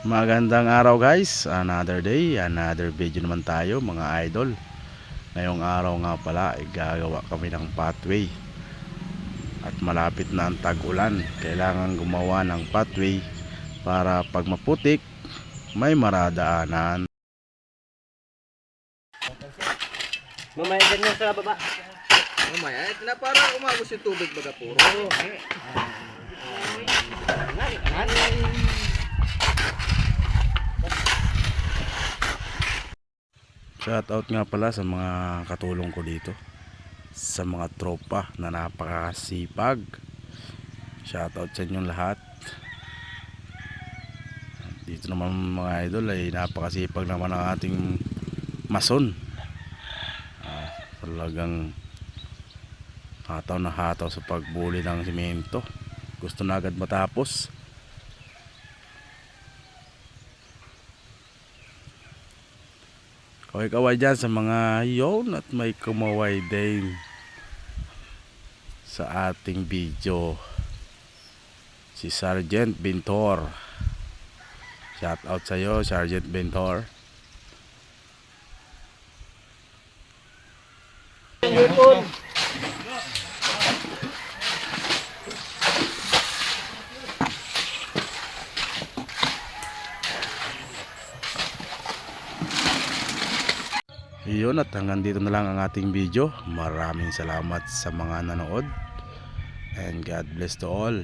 Magandang araw guys, another day, another video naman tayo mga idol. Ngayong araw nga pala ay gagawa kami ng pathway. At malapit na ang tag-ulan, kailangan gumawa ng pathway para pag maputik may maradaanan. Mamaya ganyan sa baba. Mamaya, na para umagos yung tubig baga puro. Shout out nga pala sa mga katulong ko dito, sa mga tropa na napakasipag. Shout out sa inyong lahat. Dito naman mga idol ay napakasipag naman ang ating mason. Talagang hataw na hataw sa pagbuli ng simento. Gusto na agad matapos. Kaway-kaway dyan sa mga yon at may kumaway din sa ating video. Si Sergeant Bintor. Shout out sa iyo, Sergeant Bintor. Iyon, at hanggang dito na lang ang ating video. Maraming salamat sa mga nanood and God bless to all.